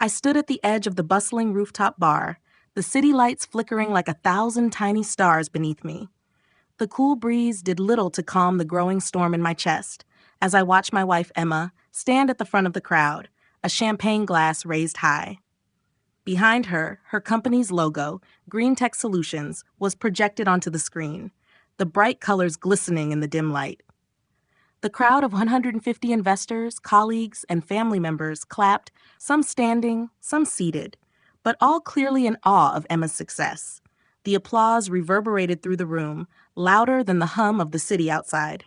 I stood at the edge of the bustling rooftop bar, the city lights flickering like 1,000 tiny stars beneath me. The cool breeze did little to calm the growing storm in my chest as I watched my wife Emma stand at the front of the crowd, a champagne glass raised high. Behind her, her company's logo, Green Tech Solutions, was projected onto the screen, the bright colors glistening in the dim light. The crowd of 150 investors, colleagues, and family members clapped, some standing, some seated, but all clearly in awe of Emma's success. The applause reverberated through the room, louder than the hum of the city outside.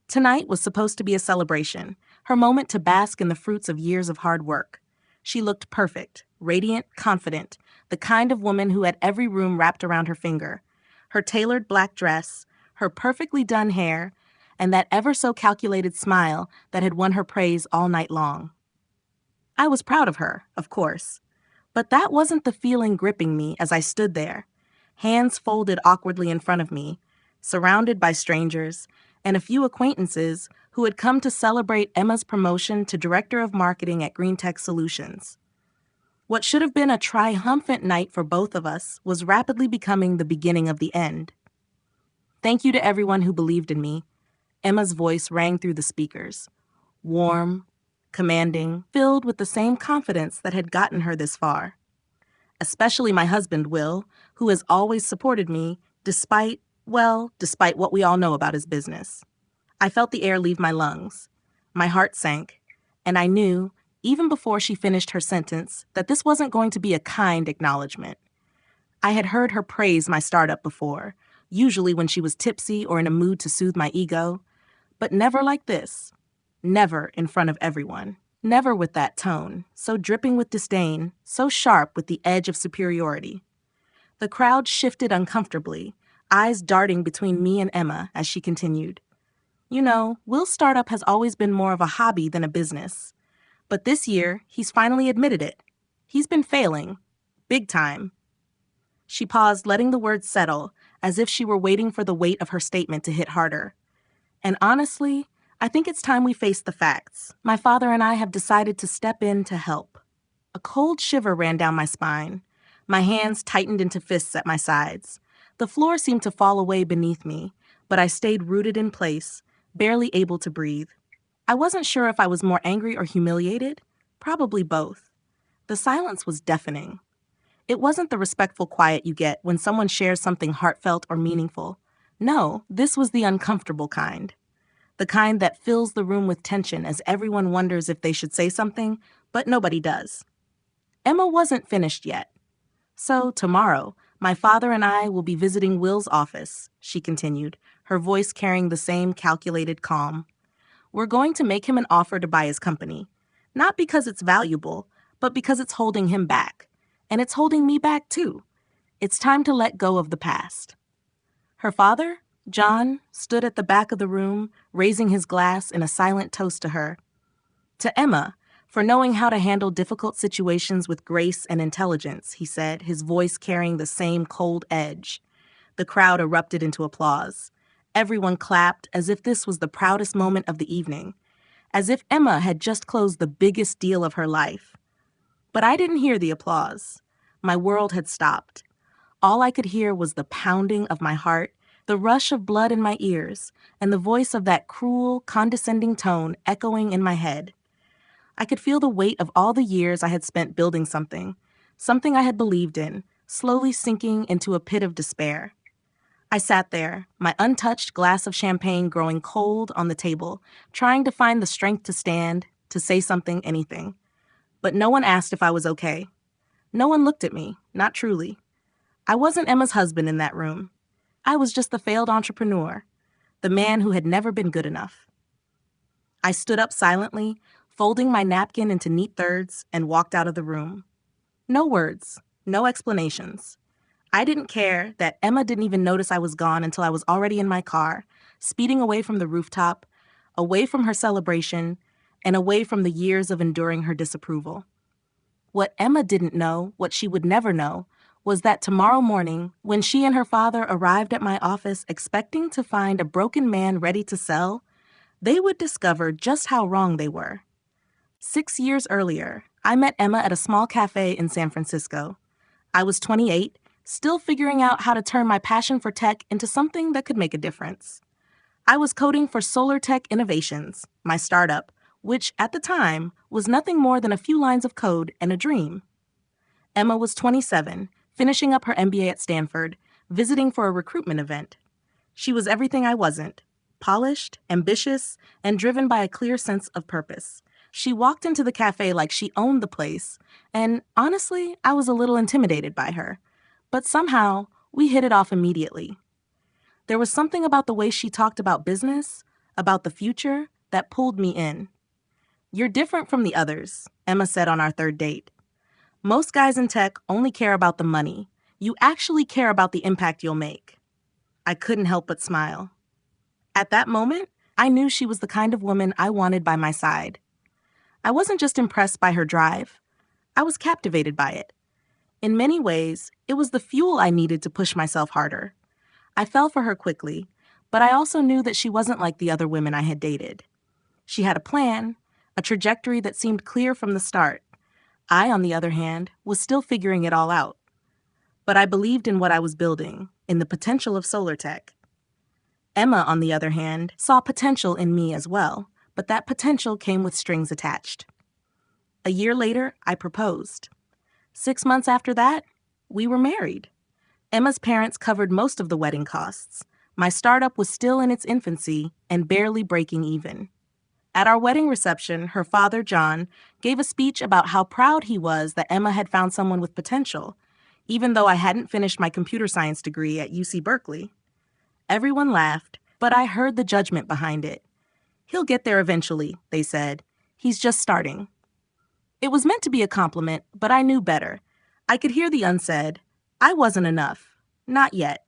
Tonight was supposed to be a celebration, her moment to bask in the fruits of years of hard work. She looked perfect, radiant, confident, the kind of woman who had every room wrapped around her finger. Her tailored black dress, her perfectly done hair, and that ever-so-calculated smile that had won her praise all night long. I was proud of her, of course, but that wasn't the feeling gripping me as I stood there, hands folded awkwardly in front of me, surrounded by strangers and a few acquaintances who had come to celebrate Emma's promotion to Director of Marketing at Green Tech Solutions. What should have been a triumphant night for both of us was rapidly becoming the beginning of the end. Thank you to everyone who believed in me. Emma's voice rang through the speakers, warm, commanding, filled with the same confidence that had gotten her this far. Especially my husband, Will, who has always supported me, despite what we all know about his business. I felt the air leave my lungs. My heart sank, and I knew, even before she finished her sentence, that this wasn't going to be a kind acknowledgement. I had heard her praise my startup before, usually when she was tipsy or in a mood to soothe my ego, but never like this. Never in front of everyone. Never with that tone, so dripping with disdain, so sharp with the edge of superiority. The crowd shifted uncomfortably, eyes darting between me and Emma as she continued. You know, Will's startup has always been more of a hobby than a business. But this year, he's finally admitted it. He's been failing. Big time. She paused, letting the words settle, as if she were waiting for the weight of her statement to hit harder. And honestly, I think it's time we face the facts. My father and I have decided to step in to help. A cold shiver ran down my spine. My hands tightened into fists at my sides. The floor seemed to fall away beneath me, but I stayed rooted in place, barely able to breathe. I wasn't sure if I was more angry or humiliated. Probably both. The silence was deafening. It wasn't the respectful quiet you get when someone shares something heartfelt or meaningful. No, this was the uncomfortable kind. The kind that fills the room with tension as everyone wonders if they should say something, but nobody does. Emma wasn't finished yet. So, tomorrow, my father and I will be visiting Will's office, she continued, her voice carrying the same calculated calm. We're going to make him an offer to buy his company. Not because it's valuable, but because it's holding him back. And it's holding me back, too. It's time to let go of the past. Her father, John, stood at the back of the room, raising his glass in a silent toast to her. To Emma, for knowing how to handle difficult situations with grace and intelligence, he said, his voice carrying the same cold edge. The crowd erupted into applause. Everyone clapped as if this was the proudest moment of the evening, as if Emma had just closed the biggest deal of her life. But I didn't hear the applause. My world had stopped. All I could hear was the pounding of my heart, the rush of blood in my ears, and the voice of that cruel, condescending tone echoing in my head. I could feel the weight of all the years I had spent building something I had believed in, slowly sinking into a pit of despair. I sat there, my untouched glass of champagne growing cold on the table, trying to find the strength to stand, to say something, anything. But no one asked if I was okay. No one looked at me, not truly. I wasn't Emma's husband in that room. I was just the failed entrepreneur, the man who had never been good enough. I stood up silently, folding my napkin into neat thirds, and walked out of the room. No words, no explanations. I didn't care that Emma didn't even notice I was gone until I was already in my car, speeding away from the rooftop, away from her celebration, and away from the years of enduring her disapproval. What Emma didn't know, what she would never know, was that tomorrow morning, when she and her father arrived at my office expecting to find a broken man ready to sell, they would discover just how wrong they were. 6 years earlier, I met Emma at a small cafe in San Francisco. I was 28, still figuring out how to turn my passion for tech into something that could make a difference. I was coding for Solar Tech Innovations, my startup, which at the time was nothing more than a few lines of code and a dream. Emma was 27, finishing up her MBA at Stanford, visiting for a recruitment event. She was everything I wasn't: polished, ambitious, and driven by a clear sense of purpose. She walked into the cafe like she owned the place, and honestly, I was a little intimidated by her. But somehow, we hit it off immediately. There was something about the way she talked about business, about the future, that pulled me in. "You're different from the others," Emma said on our third date. "Most guys in tech only care about the money. You actually care about the impact you'll make." I couldn't help but smile. At that moment, I knew she was the kind of woman I wanted by my side. I wasn't just impressed by her drive. I was captivated by it. In many ways, it was the fuel I needed to push myself harder. I fell for her quickly, but I also knew that she wasn't like the other women I had dated. She had a plan, a trajectory that seemed clear from the start. I, on the other hand, was still figuring it all out. But I believed in what I was building, in the potential of solar tech. Emma, on the other hand, saw potential in me as well, but that potential came with strings attached. A year later, I proposed. 6 months after that, we were married. Emma's parents covered most of the wedding costs. My startup was still in its infancy and barely breaking even. At our wedding reception, her father, John, gave a speech about how proud he was that Emma had found someone with potential, even though I hadn't finished my computer science degree at UC Berkeley. Everyone laughed, but I heard the judgment behind it. "He'll get there eventually," they said. "He's just starting." It was meant to be a compliment, but I knew better. I could hear the unsaid, "I wasn't enough. Not yet."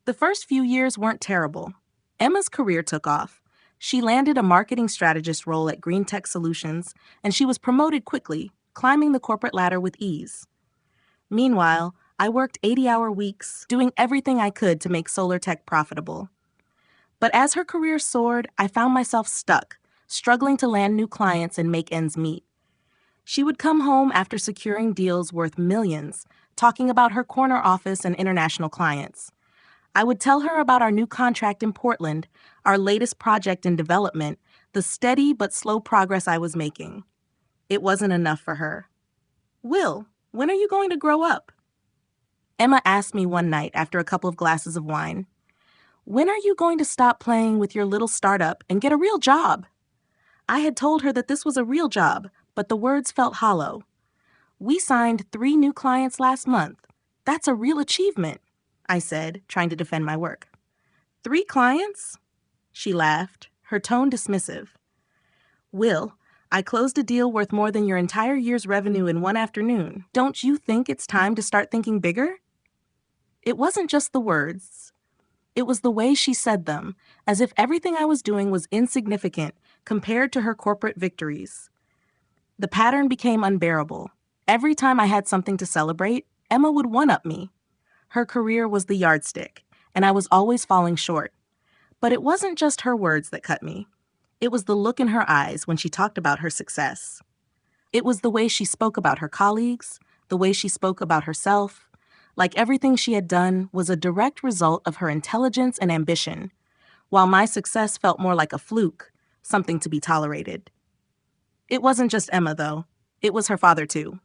The first few years weren't terrible. Emma's career took off. She landed a marketing strategist role at Green Tech Solutions, and she was promoted quickly, climbing the corporate ladder with ease. Meanwhile, I worked 80-hour weeks, doing everything I could to make solar tech profitable. But as her career soared, I found myself stuck, struggling to land new clients and make ends meet. She would come home after securing deals worth millions, talking about her corner office and international clients. I would tell her about our new contract in Portland, our latest project in development, the steady but slow progress I was making. It wasn't enough for her. "Will, when are you going to grow up?" Emma asked me one night after a couple of glasses of wine. "When are you going to stop playing with your little startup and get a real job?" I had told her that this was a real job, but the words felt hollow. "We signed 3 new clients last month. That's a real achievement," I said, trying to defend my work. "3 clients?" She laughed, her tone dismissive. "Will, I closed a deal worth more than your entire year's revenue in one afternoon. Don't you think it's time to start thinking bigger?" It wasn't just the words. It was the way she said them, as if everything I was doing was insignificant compared to her corporate victories. The pattern became unbearable. Every time I had something to celebrate, Emma would one-up me. Her career was the yardstick, and I was always falling short. But it wasn't just her words that cut me. It was the look in her eyes when she talked about her success. It was the way she spoke about her colleagues, the way she spoke about herself. Like everything she had done was a direct result of her intelligence and ambition, while my success felt more like a fluke, something to be tolerated. It wasn't just Emma, though. It was her father, too.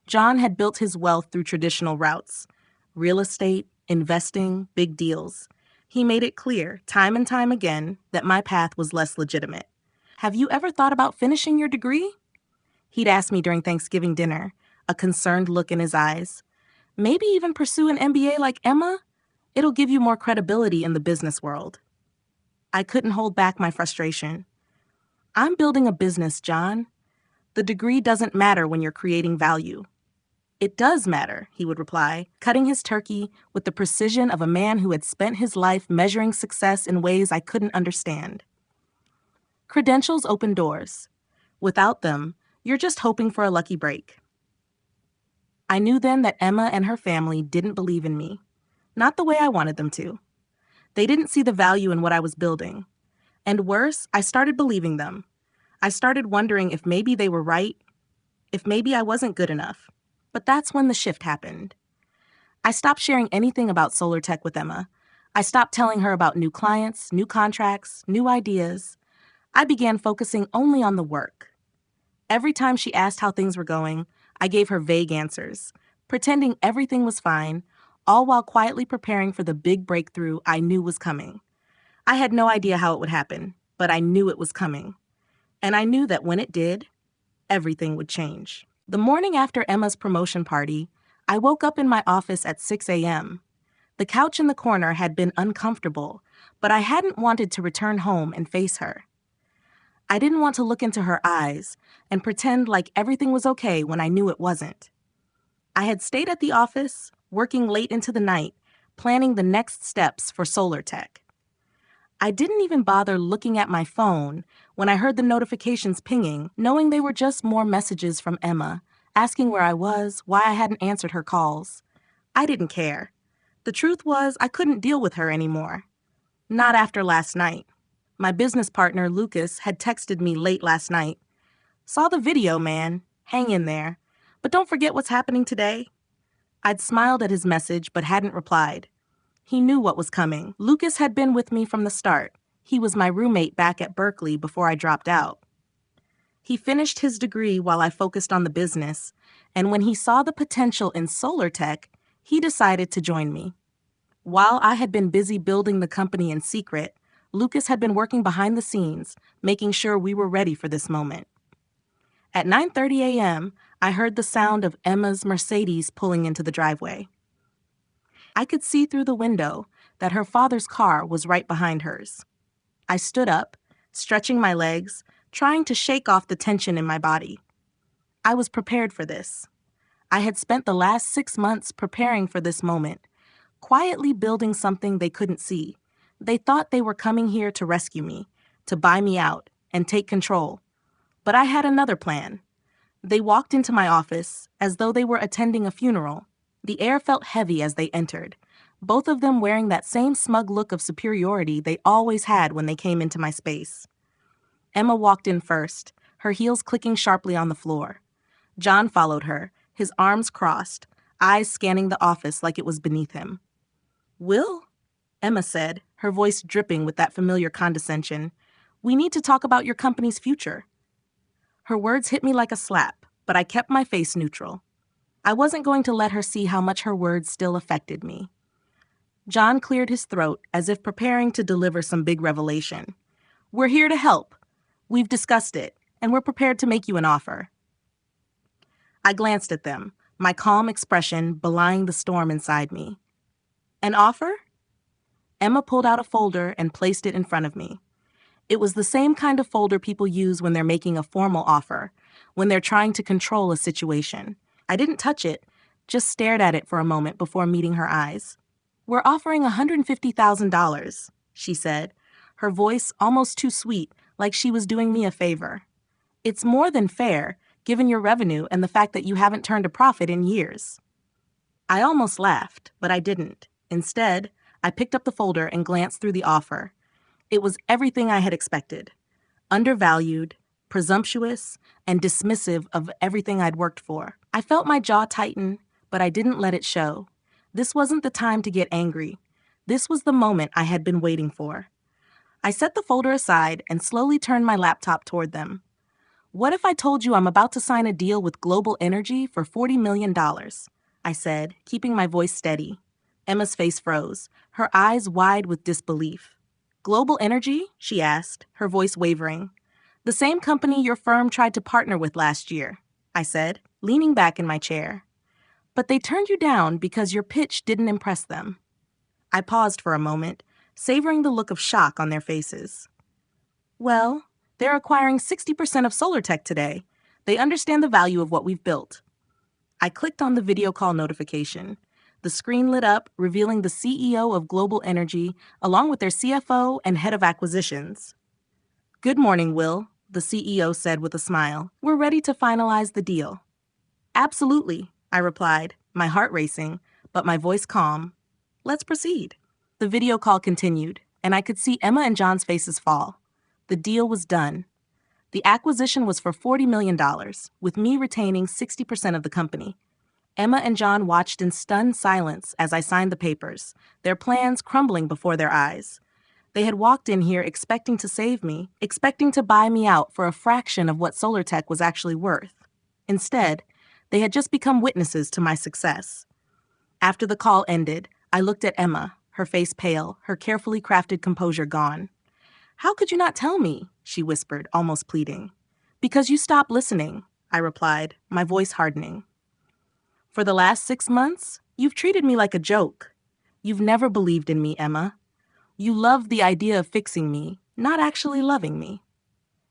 John had built his wealth through traditional routes: real estate, investing, big deals. He made it clear, time and time again, that my path was less legitimate. "Have you ever thought about finishing your degree?" He'd ask me during Thanksgiving dinner, a concerned look in his eyes. "Maybe even pursue an MBA like Emma? It'll give you more credibility in the business world." I couldn't hold back my frustration. "I'm building a business, John. The degree doesn't matter when you're creating value." "It does matter," he would reply, cutting his turkey with the precision of a man who had spent his life measuring success in ways I couldn't understand. Credentials open doors. Without them, you're just hoping for a lucky break. I knew then that Emma and her family didn't believe in me. Not the way I wanted them to. They didn't see the value in what I was building. And worse, I started believing them. I started wondering if maybe they were right. if maybe I wasn't good enough. But that's when the shift happened. I stopped sharing anything about solar tech with Emma. I stopped telling her about new clients, new contracts, new ideas. I began focusing only on the work. Every time she asked how things were going, I gave her vague answers, pretending everything was fine, all while quietly preparing for the big breakthrough I knew was coming. I had no idea how it would happen, but I knew it was coming. And I knew that when it did, everything would change. The morning after Emma's promotion party, I woke up in my office at 6 a.m. The couch in the corner had been uncomfortable, but I hadn't wanted to return home and face her. I didn't want to look into her eyes and pretend like everything was okay when I knew it wasn't. I had stayed at the office, working late into the night, planning the next steps for solar tech. I didn't even bother looking at my phone when I heard the notifications pinging, knowing they were just more messages from Emma, asking where I was, why I hadn't answered her calls. I didn't care. The truth was, I couldn't deal with her anymore. Not after last night. My business partner, Lucas, had texted me late last night. "Saw the video, man. Hang in there. But don't forget what's happening today." I'd smiled at his message but hadn't replied. He knew what was coming. Lucas had been with me from the start. He was my roommate back at Berkeley before I dropped out. He finished his degree while I focused on the business, and when he saw the potential in solar tech, he decided to join me. While I had been busy building the company in secret, Lucas had been working behind the scenes, making sure we were ready for this moment. At 9:30 a.m., I heard the sound of Emma's Mercedes pulling into the driveway. I could see through the window that her father's car was right behind hers. I stood up, stretching my legs, trying to shake off the tension in my body. I was prepared for this. I had spent the last 6 months preparing for this moment, quietly building something they couldn't see. They thought they were coming here to rescue me, to buy me out, and take control. But I had another plan. They walked into my office as though they were attending a funeral. The air felt heavy as they entered, both of them wearing that same smug look of superiority they always had when they came into my space. Emma walked in first, her heels clicking sharply on the floor. John followed her, his arms crossed, eyes scanning the office like it was beneath him. "Will?" Emma said, her voice dripping with that familiar condescension. "We need to talk about your company's future." Her words hit me like a slap, but I kept my face neutral. I wasn't going to let her see how much her words still affected me. John cleared his throat as if preparing to deliver some big revelation. "We're here to help. We've discussed it, and we're prepared to make you an offer." I glanced at them, my calm expression belying the storm inside me. "An offer?" Emma pulled out a folder and placed it in front of me. It was the same kind of folder people use when they're making a formal offer, when they're trying to control a situation. I didn't touch it, just stared at it for a moment before meeting her eyes. "We're offering $150,000, she said, her voice almost too sweet, like she was doing me a favor. "It's more than fair, given your revenue and the fact that you haven't turned a profit in years." I almost laughed, but I didn't. Instead, I picked up the folder and glanced through the offer. It was everything I had expected. Undervalued, presumptuous, and dismissive of everything I'd worked for. I felt my jaw tighten, but I didn't let it show. This wasn't the time to get angry. This was the moment I had been waiting for. I set the folder aside and slowly turned my laptop toward them. "What if I told you I'm about to sign a deal with Global Energy for $40 million? I said, keeping my voice steady. Emma's face froze, her eyes wide with disbelief. "Global Energy?" she asked, her voice wavering. "The same company your firm tried to partner with last year," I said, leaning back in my chair. "But they turned you down because your pitch didn't impress them." I paused for a moment, savoring the look of shock on their faces. "Well, they're acquiring 60% of solar tech today. They understand the value of what we've built." I clicked on the video call notification. The screen lit up, revealing the CEO of Global Energy, along with their CFO and head of acquisitions. "Good morning, Will," the CEO said with a smile. "We're ready to finalize the deal." "Absolutely," I replied, my heart racing, but my voice calm. "Let's proceed." The video call continued, and I could see Emma and John's faces fall. The deal was done. The acquisition was for $40 million, with me retaining 60% of the company. Emma and John watched in stunned silence as I signed the papers, their plans crumbling before their eyes. They had walked in here expecting to save me, expecting to buy me out for a fraction of what solar tech was actually worth. Instead, they had just become witnesses to my success. After the call ended, I looked at Emma, her face pale, her carefully crafted composure gone. "How could you not tell me?" she whispered, almost pleading. "Because you stopped listening," I replied, my voice hardening. "For the last 6 months, you've treated me like a joke. You've never believed in me, Emma. You loved the idea of fixing me, not actually loving me."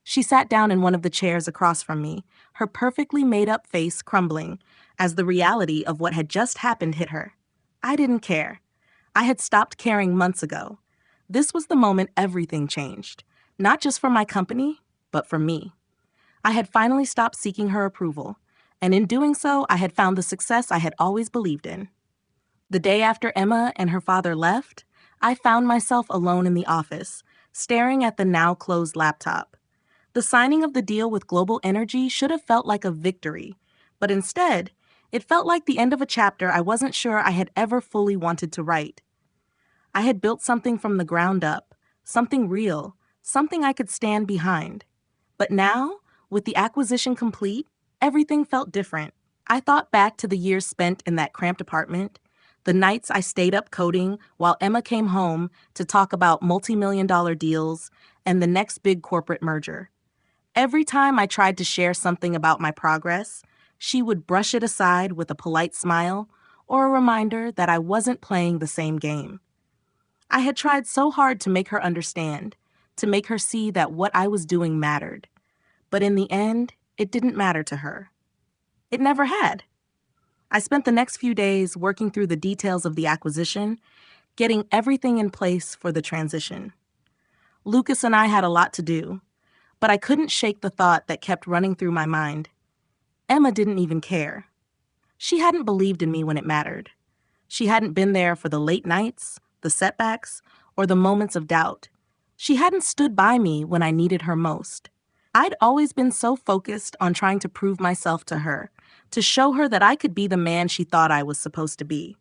She sat down in one of the chairs across from me, her perfectly made-up face crumbling as the reality of what had just happened hit her. I didn't care. I had stopped caring months ago. This was the moment everything changed, not just for my company, but for me. I had finally stopped seeking her approval, and in doing so, I had found the success I had always believed in. The day after Emma and her father left, I found myself alone in the office, staring at the now-closed laptop. The signing of the deal with Global Energy should have felt like a victory, but instead, it felt like the end of a chapter I wasn't sure I had ever fully wanted to write. I had built something from the ground up, something real, something I could stand behind. But now, with the acquisition complete, everything felt different. I thought back to the years spent in that cramped apartment, the nights I stayed up coding while Emma came home to talk about multi-million-dollar deals and the next big corporate merger. Every time I tried to share something about my progress, she would brush it aside with a polite smile or a reminder that I wasn't playing the same game. I had tried so hard to make her understand, to make her see that what I was doing mattered. But in the end, it didn't matter to her. It never had. I spent the next few days working through the details of the acquisition, getting everything in place for the transition. Lucas and I had a lot to do, but I couldn't shake the thought that kept running through my mind. Emma didn't even care. She hadn't believed in me when it mattered. She hadn't been there for the late nights, the setbacks, or the moments of doubt. She hadn't stood by me when I needed her most. I'd always been so focused on trying to prove myself to her, to show her that I could be the man she thought I was supposed to be.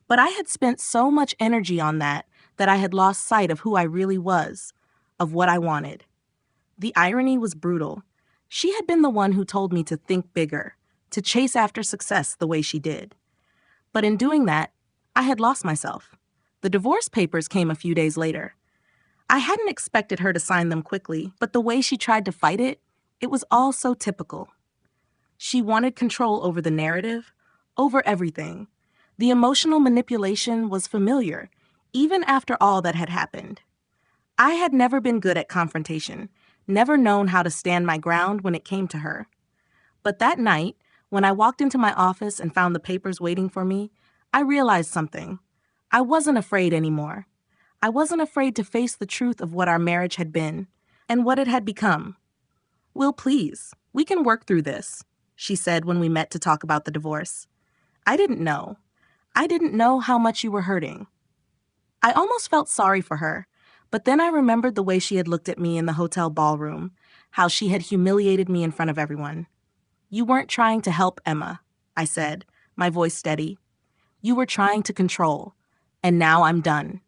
But I had spent so much energy on that I had lost sight of who I really was, of what I wanted. The irony was brutal. She had been the one who told me to think bigger, to chase after success the way she did. But in doing that, I had lost myself. The divorce papers came a few days later. I hadn't expected her to sign them quickly, but the way she tried to fight it was all so typical. She wanted control over the narrative, over everything. The emotional manipulation was familiar, even after all that had happened. I had never been good at confrontation, never known how to stand my ground when it came to her. But that night, when I walked into my office and found the papers waiting for me, I realized something. I wasn't afraid anymore. I wasn't afraid to face the truth of what our marriage had been and what it had become. "Will, please, we can work through this," she said when we met to talk about the divorce. I didn't know. I didn't know how much you were hurting. I almost felt sorry for her, but then I remembered the way she had looked at me in the hotel ballroom, how she had humiliated me in front of everyone. "You weren't trying to help, Emma," I said, my voice steady. "You were trying to control, and now I'm done."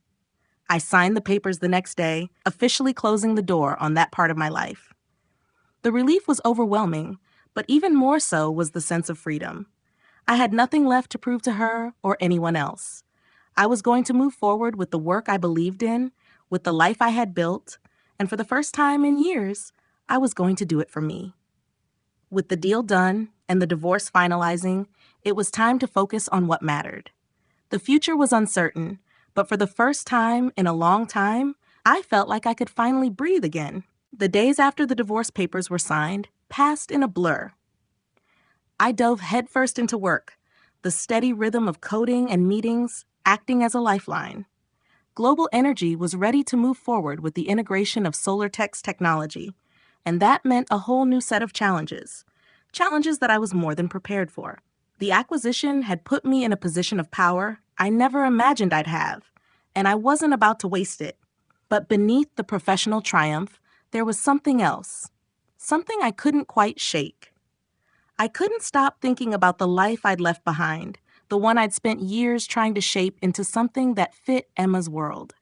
I signed the papers the next day, officially closing the door on that part of my life. The relief was overwhelming, but even more so was the sense of freedom. I had nothing left to prove to her or anyone else. I was going to move forward with the work I believed in, with the life I had built, and for the first time in years, I was going to do it for me. With the deal done and the divorce finalizing, it was time to focus on what mattered. The future was uncertain, but for the first time in a long time, I felt like I could finally breathe again. The days after the divorce papers were signed passed in a blur. I dove headfirst into work, the steady rhythm of coding and meetings acting as a lifeline. Global Energy was ready to move forward with the integration of solar tech's technology, and that meant a whole new set of challenges that I was more than prepared for. The acquisition had put me in a position of power I never imagined I'd have, and I wasn't about to waste it. But beneath the professional triumph, there was something else something I couldn't quite shake. I couldn't stop thinking about the life I'd left behind, the one I'd spent years trying to shape into something that fit Emma's world.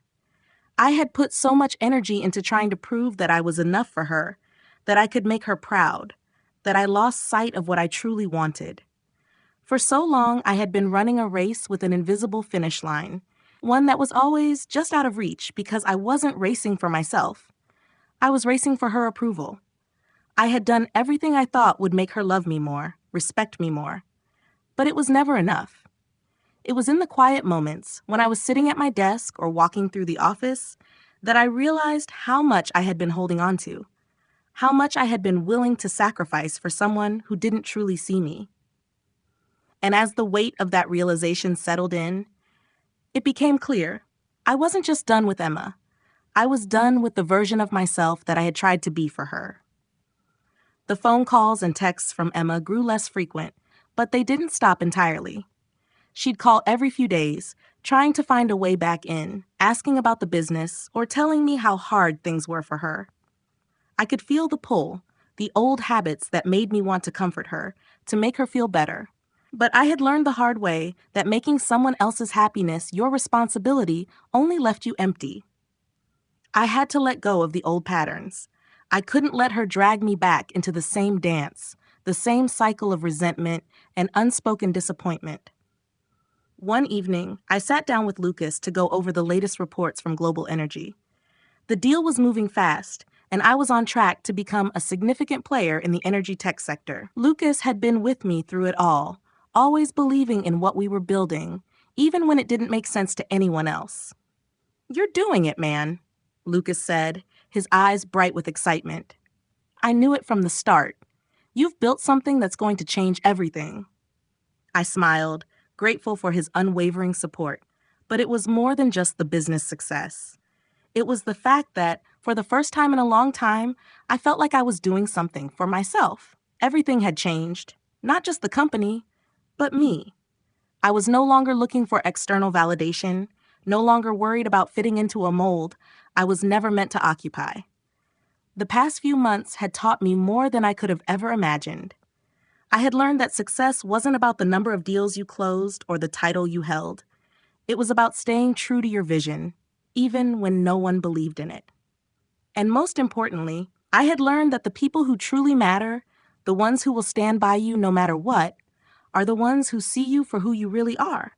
I had put so much energy into trying to prove that I was enough for her, that I could make her proud, that I lost sight of what I truly wanted. For so long, I had been running a race with an invisible finish line, one that was always just out of reach because I wasn't racing for myself. I was racing for her approval. I had done everything I thought would make her love me more, respect me more. But it was never enough. It was in the quiet moments, when I was sitting at my desk or walking through the office, that I realized how much I had been holding on to, how much I had been willing to sacrifice for someone who didn't truly see me. And as the weight of that realization settled in, it became clear I wasn't just done with Emma. I was done with the version of myself that I had tried to be for her. The phone calls and texts from Emma grew less frequent, but they didn't stop entirely. She'd call every few days, trying to find a way back in, asking about the business, or telling me how hard things were for her. I could feel the pull, the old habits that made me want to comfort her, to make her feel better. But I had learned the hard way that making someone else's happiness your responsibility only left you empty. I had to let go of the old patterns. I couldn't let her drag me back into the same dance, the same cycle of resentment and unspoken disappointment. One evening, I sat down with Lucas to go over the latest reports from Global Energy. The deal was moving fast, and I was on track to become a significant player in the energy tech sector. Lucas had been with me through it all, always believing in what we were building, even when it didn't make sense to anyone else. "You're doing it, man," Lucas said, his eyes bright with excitement. "I knew it from the start. You've built something that's going to change everything." I smiled, grateful for his unwavering support, but it was more than just the business success. It was the fact that, for the first time in a long time, I felt like I was doing something for myself. Everything had changed, not just the company, but me. I was no longer looking for external validation, no longer worried about fitting into a mold I was never meant to occupy. The past few months had taught me more than I could have ever imagined. I had learned that success wasn't about the number of deals you closed or the title you held. It was about staying true to your vision, even when no one believed in it. And most importantly, I had learned that the people who truly matter, the ones who will stand by you no matter what, are the ones who see you for who you really are,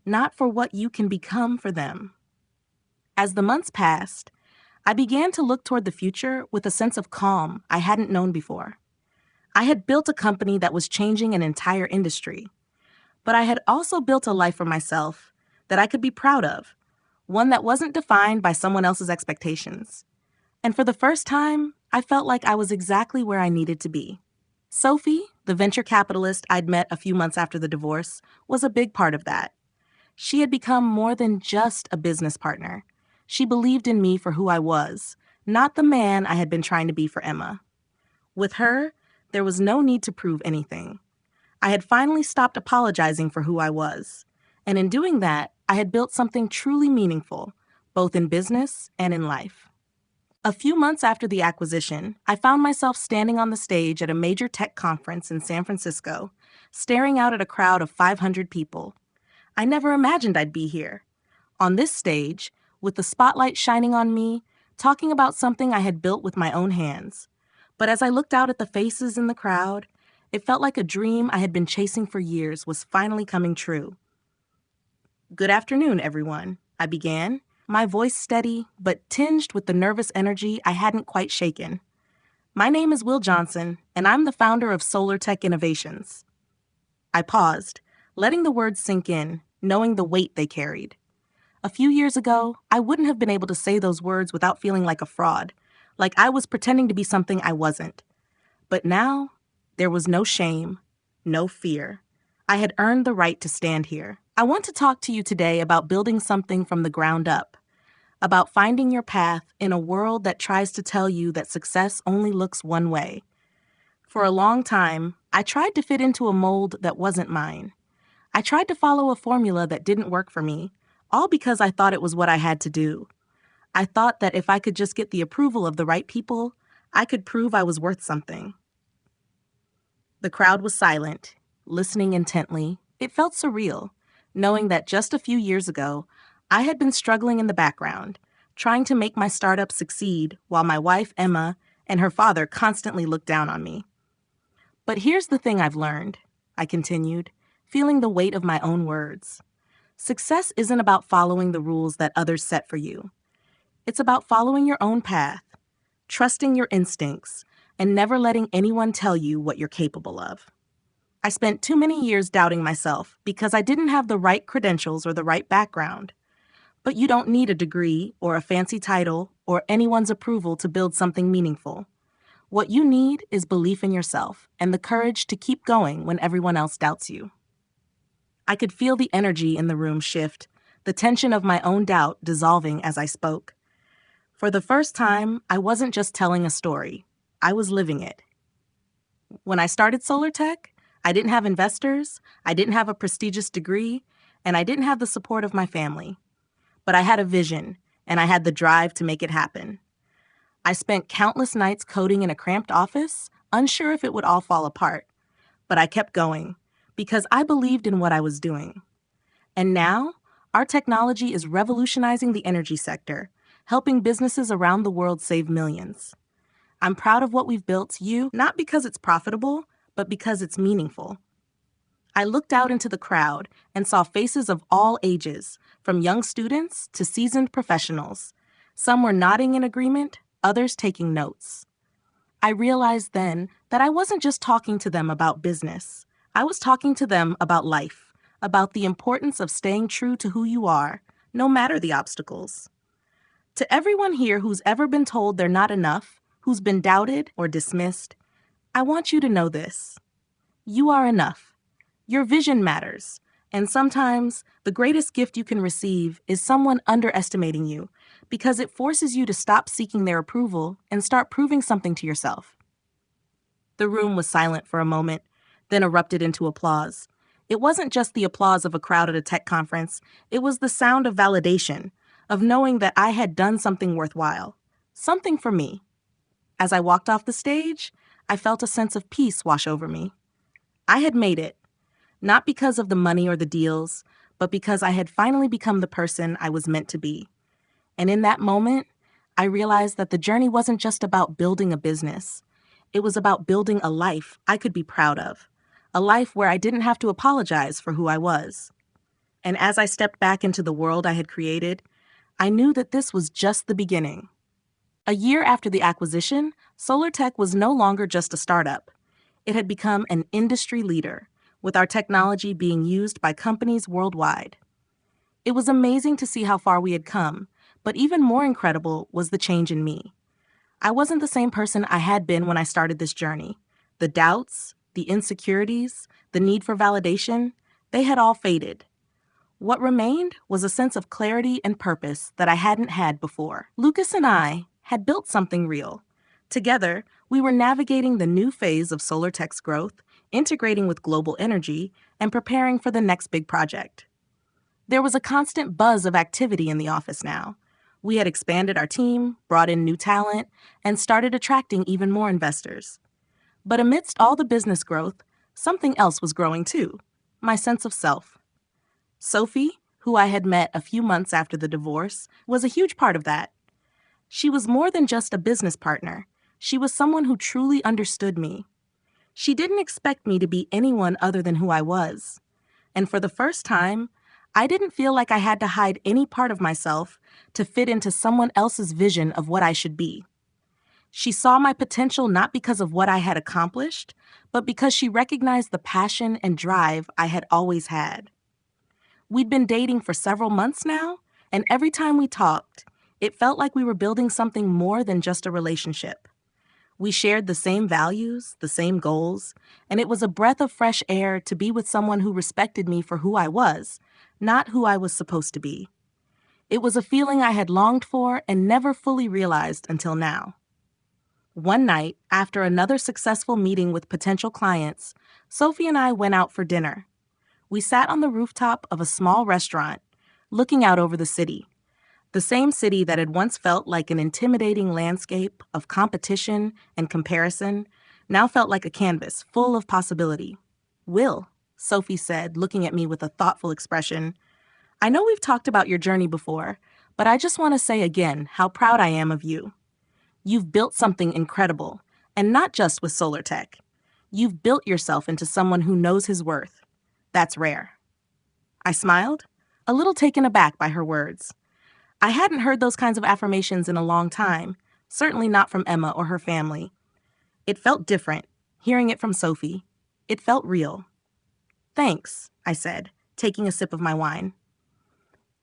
not for what you can become for them. As the months passed, I began to look toward the future with a sense of calm I hadn't known before. I had built a company that was changing an entire industry, but I had also built a life for myself that I could be proud of, one that wasn't defined by someone else's expectations. And for the first time, I felt like I was exactly where I needed to be. Sophie, the venture capitalist I'd met a few months after the divorce, was a big part of that. She had become more than just a business partner. She believed in me for who I was, not the man I had been trying to be for Emma. With her, there was no need to prove anything. I had finally stopped apologizing for who I was, and in doing that, I had built something truly meaningful, both in business and in life. A few months after the acquisition, I found myself standing on the stage at a major tech conference in San Francisco, staring out at a crowd of 500 people. I never imagined I'd be here, on this stage, with the spotlight shining on me, talking about something I had built with my own hands. But as I looked out at the faces in the crowd, it felt like a dream I had been chasing for years was finally coming true. "Good afternoon, everyone," I began, my voice steady but tinged with the nervous energy I hadn't quite shaken. "My name is Will Johnson, and I'm the founder of Solar Tech Innovations." I paused, letting the words sink in, knowing the weight they carried. A few years ago, I wouldn't have been able to say those words without feeling like a fraud, like I was pretending to be something I wasn't. But now, there was no shame, no fear. I had earned the right to stand here. I want to talk to you today about building something from the ground up, about finding your path in a world that tries to tell you that success only looks one way. For a long time, I tried to fit into a mold that wasn't mine. I tried to follow a formula that didn't work for me, all because I thought it was what I had to do. I thought that if I could just get the approval of the right people, I could prove I was worth something. The crowd was silent, listening intently. It felt surreal, knowing that just a few years ago, I had been struggling in the background, trying to make my startup succeed while my wife, Emma, and her father constantly looked down on me. But here's the thing I've learned, I continued, feeling the weight of my own words. Success isn't about following the rules that others set for you. It's about following your own path, trusting your instincts, and never letting anyone tell you what you're capable of. I spent too many years doubting myself because I didn't have the right credentials or the right background. But you don't need a degree or a fancy title or anyone's approval to build something meaningful. What you need is belief in yourself and the courage to keep going when everyone else doubts you. I could feel the energy in the room shift, the tension of my own doubt dissolving as I spoke. For the first time, I wasn't just telling a story. I was living it. When I started Solar Tech, I didn't have investors, I didn't have a prestigious degree, and I didn't have the support of my family. But I had a vision, and I had the drive to make it happen. I spent countless nights coding in a cramped office, unsure if it would all fall apart. But I kept going, because I believed in what I was doing. And now, our technology is revolutionizing the energy sector, helping businesses around the world save millions. I'm proud of what we've built, not because it's profitable, but because it's meaningful. I looked out into the crowd and saw faces of all ages, from young students to seasoned professionals. Some were nodding in agreement, others taking notes. I realized then that I wasn't just talking to them about business. I was talking to them about life, about the importance of staying true to who you are, no matter the obstacles. To everyone here who's ever been told they're not enough, who's been doubted or dismissed, I want you to know this. You are enough. Your vision matters, and sometimes the greatest gift you can receive is someone underestimating you because it forces you to stop seeking their approval and start proving something to yourself. The room was silent for a moment, then erupted into applause. It wasn't just the applause of a crowd at a tech conference, it was the sound of validation, of knowing that I had done something worthwhile, something for me. As I walked off the stage, I felt a sense of peace wash over me. I had made it. Not because of the money or the deals, but because I had finally become the person I was meant to be. And in that moment, I realized that the journey wasn't just about building a business. It was about building a life I could be proud of, a life where I didn't have to apologize for who I was. And as I stepped back into the world I had created, I knew that this was just the beginning. A year after the acquisition, Solar Tech was no longer just a startup. It had become an industry leader, with our technology being used by companies worldwide. It was amazing to see how far we had come, but even more incredible was the change in me. I wasn't the same person I had been when I started this journey. The doubts, the insecurities, the need for validation, they had all faded. What remained was a sense of clarity and purpose that I hadn't had before. Lucas and I had built something real. Together, we were navigating the new phase of Solar Tech's growth, integrating with global energy, and preparing for the next big project. There was a constant buzz of activity in the office now. We had expanded our team, brought in new talent, and started attracting even more investors. But amidst all the business growth, something else was growing too, my sense of self. Sophie, who I had met a few months after the divorce, was a huge part of that. She was more than just a business partner. She was someone who truly understood me. She didn't expect me to be anyone other than who I was. And for the first time, I didn't feel like I had to hide any part of myself to fit into someone else's vision of what I should be. She saw my potential not because of what I had accomplished, but because she recognized the passion and drive I had always had. We'd been dating for several months now, and every time we talked, it felt like we were building something more than just a relationship. We shared the same values, the same goals, and it was a breath of fresh air to be with someone who respected me for who I was, not who I was supposed to be. It was a feeling I had longed for and never fully realized until now. One night, after another successful meeting with potential clients, Sophie and I went out for dinner. We sat on the rooftop of a small restaurant, looking out over the city. The same city that had once felt like an intimidating landscape of competition and comparison now felt like a canvas full of possibility. "Will," Sophie said, looking at me with a thoughtful expression, "I know we've talked about your journey before, but I just want to say again how proud I am of you. You've built something incredible, and not just with solar tech. You've built yourself into someone who knows his worth. That's rare." I smiled, a little taken aback by her words. I hadn't heard those kinds of affirmations in a long time, certainly not from Emma or her family. It felt different, hearing it from Sophie. It felt real. "Thanks," I said, taking a sip of my wine.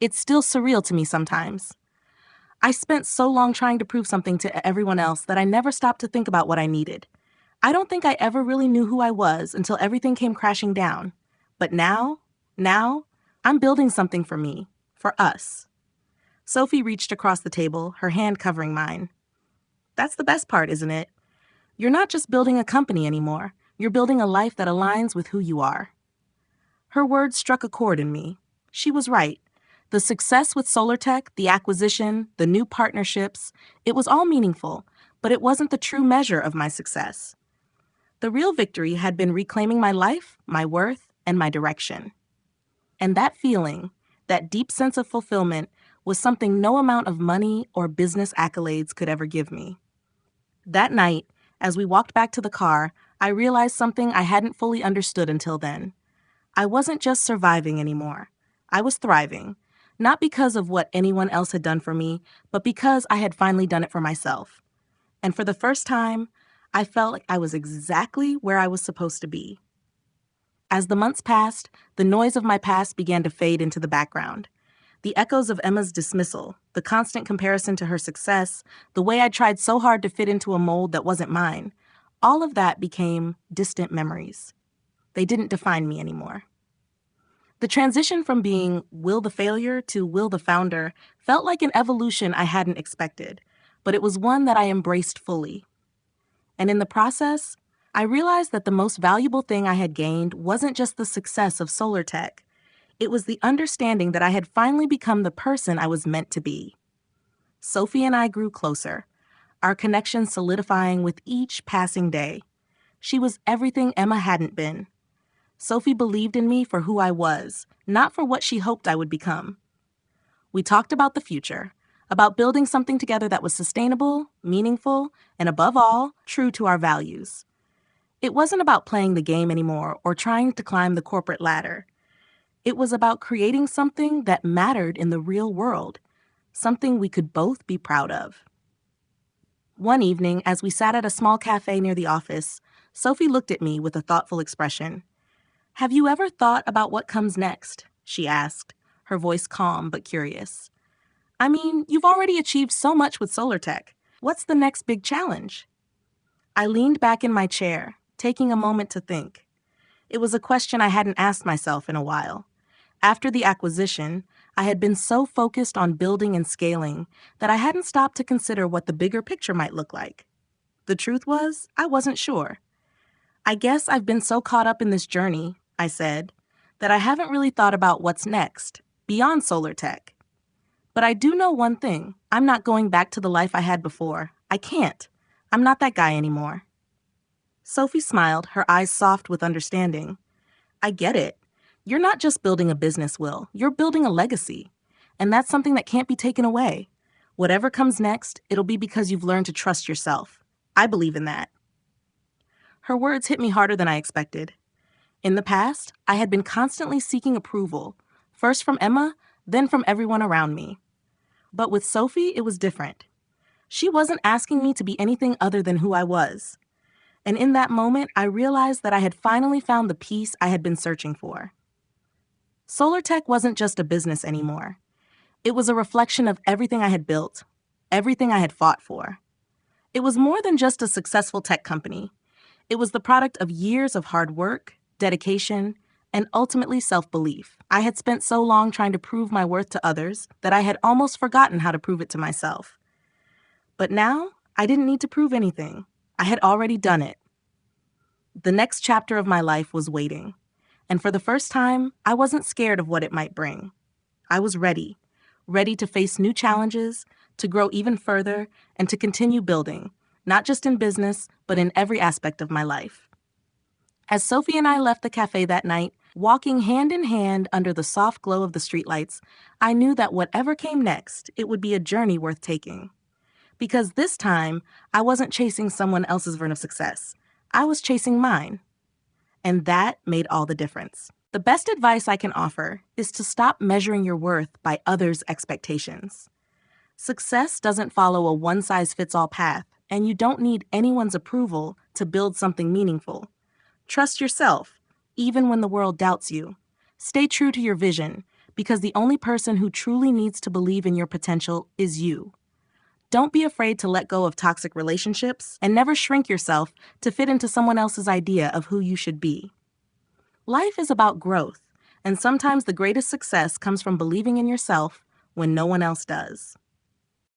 It's still surreal to me sometimes. I spent so long trying to prove something to everyone else that I never stopped to think about what I needed. I don't think I ever really knew who I was until everything came crashing down. But now, I'm building something for me, for us. Sophie reached across the table, her hand covering mine. That's the best part, isn't it? You're not just building a company anymore. You're building a life that aligns with who you are. Her words struck a chord in me. She was right. The success with SolarTech, the acquisition, the new partnerships, it was all meaningful, but it wasn't the true measure of my success. The real victory had been reclaiming my life, my worth, and my direction. And that feeling, that deep sense of fulfillment, was something no amount of money or business accolades could ever give me. That night, as we walked back to the car, I realized something I hadn't fully understood until then. I wasn't just surviving anymore. I was thriving, not because of what anyone else had done for me, but because I had finally done it for myself. And for the first time, I felt like I was exactly where I was supposed to be. As the months passed, the noise of my past began to fade into the background. The echoes of Emma's dismissal, the constant comparison to her success, the way I tried so hard to fit into a mold that wasn't mine, all of that became distant memories. They didn't define me anymore. The transition from being Will the failure to Will the founder felt like an evolution I hadn't expected, but it was one that I embraced fully. And in the process, I realized that the most valuable thing I had gained wasn't just the success of SolarTech. It was the understanding that I had finally become the person I was meant to be. Sophie and I grew closer, our connection solidifying with each passing day. She was everything Emma hadn't been. Sophie believed in me for who I was, not for what she hoped I would become. We talked about the future, about building something together that was sustainable, meaningful, and above all, true to our values. It wasn't about playing the game anymore or trying to climb the corporate ladder. It was about creating something that mattered in the real world, something we could both be proud of. One evening, as we sat at a small cafe near the office, Sophie looked at me with a thoughtful expression. "Have you ever thought about what comes next?" she asked, her voice calm but curious. "I mean, you've already achieved so much with SolarTech. What's the next big challenge?" I leaned back in my chair, taking a moment to think. It was a question I hadn't asked myself in a while. After the acquisition, I had been so focused on building and scaling that I hadn't stopped to consider what the bigger picture might look like. The truth was, I wasn't sure. "I guess I've been so caught up in this journey," I said, "that I haven't really thought about what's next, beyond SolarTech. But I do know one thing. I'm not going back to the life I had before. I can't. I'm not that guy anymore." Sophie smiled, her eyes soft with understanding. "I get it. You're not just building a business, Will. You're building a legacy. And that's something that can't be taken away. Whatever comes next, it'll be because you've learned to trust yourself. I believe in that." Her words hit me harder than I expected. In the past, I had been constantly seeking approval, first from Emma, then from everyone around me. But with Sophie, it was different. She wasn't asking me to be anything other than who I was. And in that moment, I realized that I had finally found the peace I had been searching for. SolarTech wasn't just a business anymore. It was a reflection of everything I had built, everything I had fought for. It was more than just a successful tech company. It was the product of years of hard work, dedication, and ultimately self-belief. I had spent so long trying to prove my worth to others that I had almost forgotten how to prove it to myself. But now, I didn't need to prove anything. I had already done it. The next chapter of my life was waiting. And for the first time, I wasn't scared of what it might bring. I was ready. ready to face new challenges, to grow even further, and to continue building, not just in business, but in every aspect of my life. As Sophie and I left the cafe that night, walking hand in hand under the soft glow of the streetlights, I knew that whatever came next, it would be a journey worth taking. Because this time, I wasn't chasing someone else's version of success. I was chasing mine. And that made all the difference. The best advice I can offer is to stop measuring your worth by others' expectations. Success doesn't follow a one-size-fits-all path, and you don't need anyone's approval to build something meaningful. Trust yourself, even when the world doubts you. Stay true to your vision, because the only person who truly needs to believe in your potential is you. Don't be afraid to let go of toxic relationships, and never shrink yourself to fit into someone else's idea of who you should be. Life is about growth, and sometimes the greatest success comes from believing in yourself when no one else does.